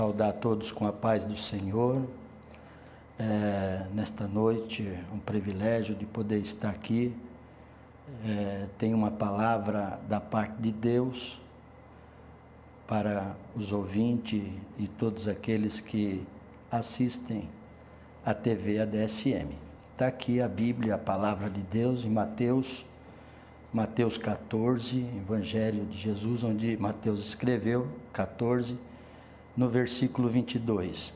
saudar a todos com a paz do Senhor. Nesta noite, um privilégio de poder estar aqui. Tem uma palavra da parte de Deus para os ouvintes e todos aqueles que assistem a TV ADSM. Está aqui a Bíblia, a palavra de Deus, em Mateus 14, Evangelho de Jesus, onde Mateus escreveu, 14, no versículo 22.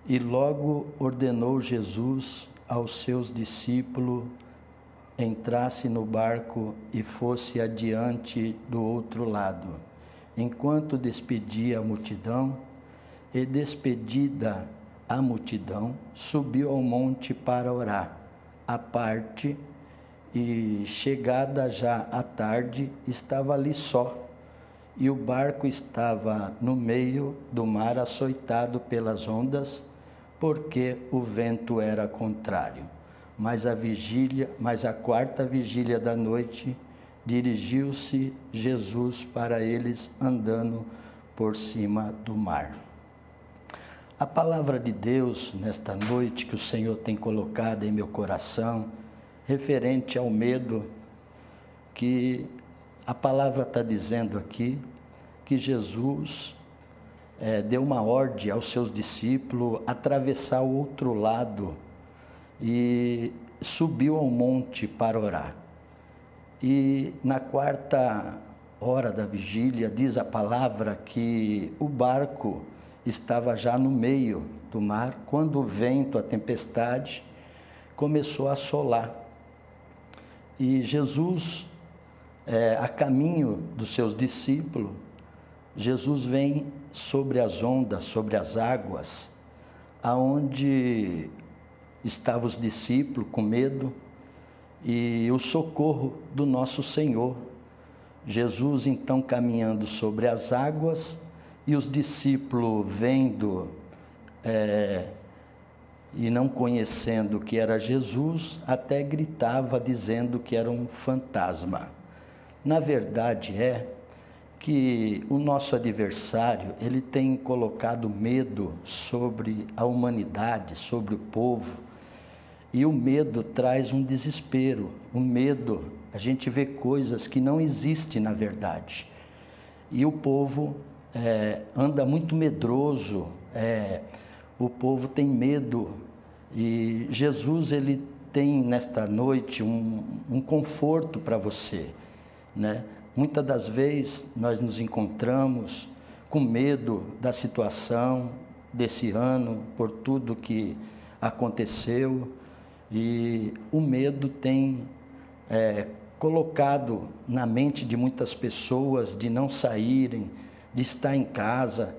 E logo ordenou Jesus aos seus discípulos entrasse no barco e fosse adiante do outro lado, enquanto despedia a multidão, e despedida a multidão, subiu ao monte para orar, à parte, e chegada já a tarde, estava ali só, e o barco estava no meio do mar, açoitado pelas ondas, porque o vento era contrário. Mas a quarta vigília da noite, dirigiu-se Jesus para eles andando por cima do mar. A palavra de Deus nesta noite que o Senhor tem colocado em meu coração, referente ao medo, que a palavra está dizendo aqui, que Jesus deu uma ordem aos seus discípulos atravessar o outro lado e subiu ao monte para orar. E na quarta hora da vigília, diz a palavra que o barco estava já no meio do mar, quando o vento, a tempestade, começou a assolar. E Jesus, a caminho dos seus discípulos, Jesus vem sobre as ondas, sobre as águas, aonde estavam os discípulos com medo, e o socorro do nosso Senhor. Jesus então caminhando sobre as águas, e os discípulos vendo e não conhecendo que era Jesus, até gritava dizendo que era um fantasma. Na verdade que o nosso adversário, ele tem colocado medo sobre a humanidade, sobre o povo, e o medo traz um desespero. O medo, a gente vê coisas que não existem na verdade, e o povo anda muito medroso, o povo tem medo, e Jesus, ele tem nesta noite um conforto para você, né? Muitas das vezes nós nos encontramos com medo da situação desse ano, por tudo que aconteceu, e o medo tem colocado na mente de muitas pessoas de não saírem, de estar em casa,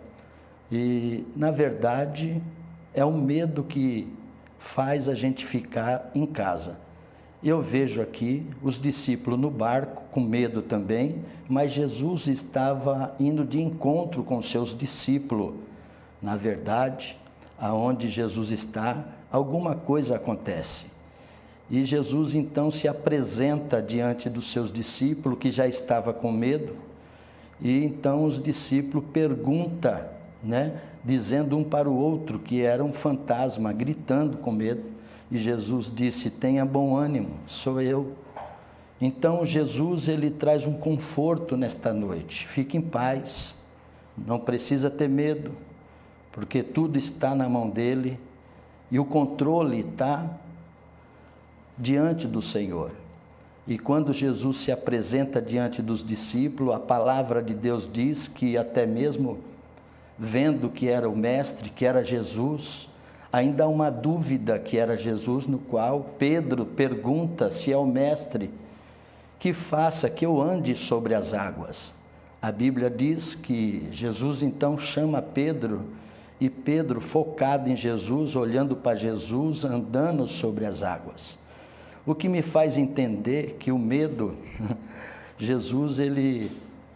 e na verdade é o medo que faz a gente ficar em casa. Eu vejo aqui os discípulos no barco, com medo também, mas Jesus estava indo de encontro com seus discípulos. Na verdade, aonde Jesus está, alguma coisa acontece. E Jesus então se apresenta diante dos seus discípulos, que já estava com medo, e então os discípulos perguntam, dizendo um para o outro que era um fantasma, gritando com medo. E Jesus disse: tenha bom ânimo, sou eu. Então Jesus, ele traz um conforto nesta noite. Fique em paz, não precisa ter medo, porque tudo está na mão dele, e o controle está diante do Senhor. E quando Jesus se apresenta diante dos discípulos, a palavra de Deus diz que até mesmo vendo que era o Mestre, que era Jesus, ainda há uma dúvida que era Jesus, no qual Pedro pergunta se é o Mestre, que faça que eu ande sobre as águas. A Bíblia diz que Jesus então chama Pedro, e Pedro, focado em Jesus, olhando para Jesus, andando sobre as águas. O que me faz entender que o medo, Jesus, ele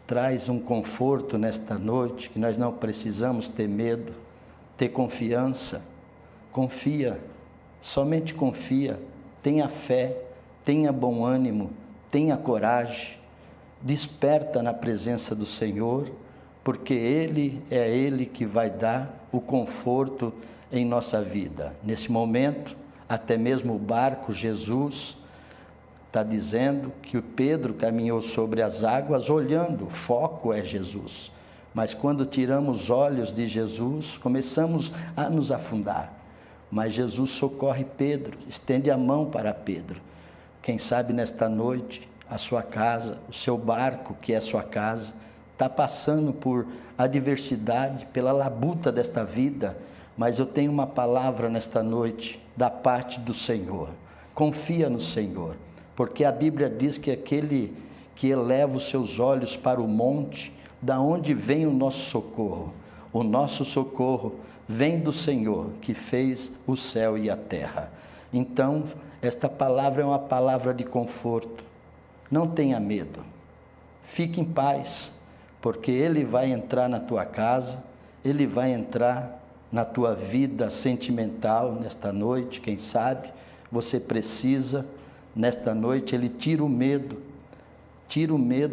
traz um conforto nesta noite, que nós não precisamos ter medo, ter confiança. Confia, somente confia, tenha fé, tenha bom ânimo, tenha coragem, desperta na presença do Senhor, porque é Ele que vai dar o conforto em nossa vida. Nesse momento, até mesmo o barco, Jesus está dizendo que o Pedro caminhou sobre as águas olhando, o foco é Jesus. Mas quando tiramos os olhos de Jesus, começamos a nos afundar. Mas Jesus socorre Pedro, estende a mão para Pedro. Quem sabe nesta noite, a sua casa, o seu barco, que é a sua casa, está passando por adversidade, pela labuta desta vida, mas eu tenho uma palavra nesta noite, da parte do Senhor. Confia no Senhor, porque a Bíblia diz que aquele que eleva os seus olhos para o monte, da onde vem o nosso socorro? O nosso socorro vem do Senhor, que fez o céu e a terra. Então, esta palavra é uma palavra de conforto. Não tenha medo, fique em paz, porque Ele vai entrar na tua casa, Ele vai entrar na tua vida sentimental nesta noite, quem sabe você precisa, nesta noite Ele tira o medo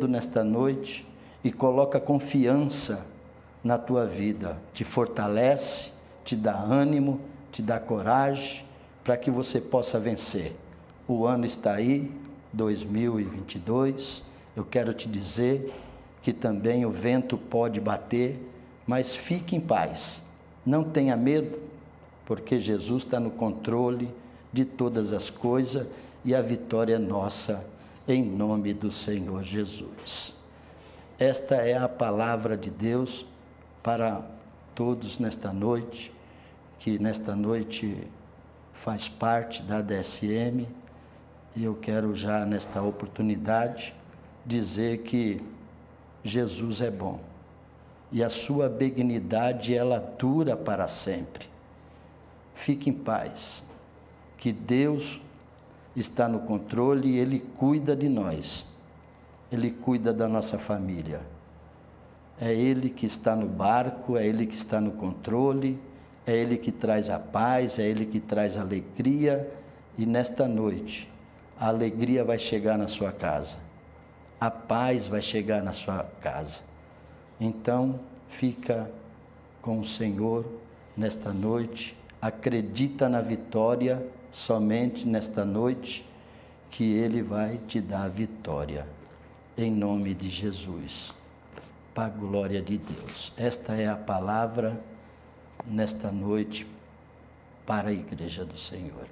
nesta noite e coloca confiança na tua vida, te fortalece, te dá ânimo, te dá coragem, para que você possa vencer. O ano está aí, 2022, eu quero te dizer que também o vento pode bater, mas fique em paz, não tenha medo, porque Jesus está no controle de todas as coisas e a vitória é nossa, em nome do Senhor Jesus. Esta é a palavra de Deus para todos nesta noite, que nesta noite faz parte da DSM, e eu quero já nesta oportunidade dizer que Jesus é bom e a sua benignidade ela dura para sempre. Fique em paz, que Deus está no controle e Ele cuida de nós, Ele cuida da nossa família. É Ele que está no barco, é Ele que está no controle, é Ele que traz a paz, é Ele que traz a alegria, e nesta noite a alegria vai chegar na sua casa, a paz vai chegar na sua casa. Então, fica com o Senhor nesta noite, acredita na vitória somente nesta noite, que Ele vai te dar a vitória, em nome de Jesus, para a glória de Deus. Esta é a palavra nesta noite para a Igreja do Senhor.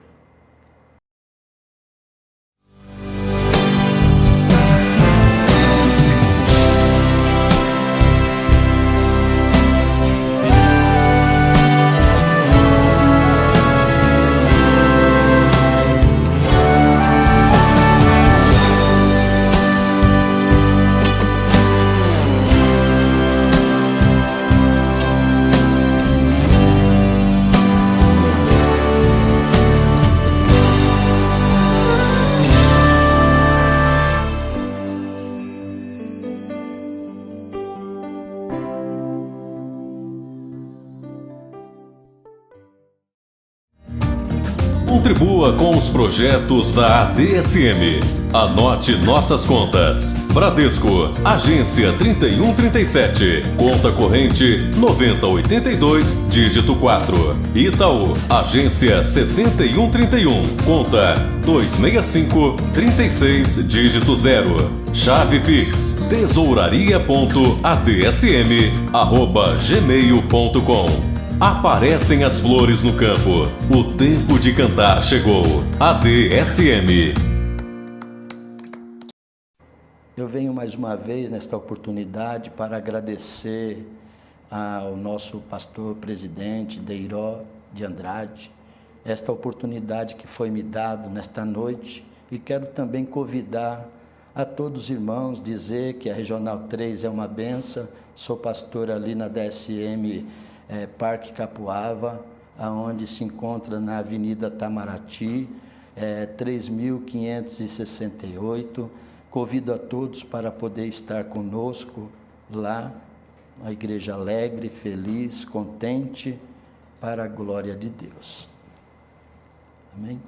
Contribua com os projetos da ADSM. Anote nossas contas. Bradesco, agência 3137, conta corrente 9082, dígito 4. Itaú, agência 7131, conta 26536, dígito 0. Chave Pix, tesouraria.adsm@gmail.com. Aparecem as flores no campo. O tempo de cantar chegou. ADSM. Eu venho mais uma vez nesta oportunidade para agradecer ao nosso pastor presidente Deiró de Andrade, esta oportunidade que foi me dada nesta noite, e quero também convidar a todos os irmãos, dizer que a Regional 3 é uma benção. Sou pastor ali na DSM Parque Capuava, aonde se encontra na Avenida Tamarati, 3568. Convido a todos para poder estar conosco lá, uma igreja alegre, feliz, contente, para a glória de Deus. Amém?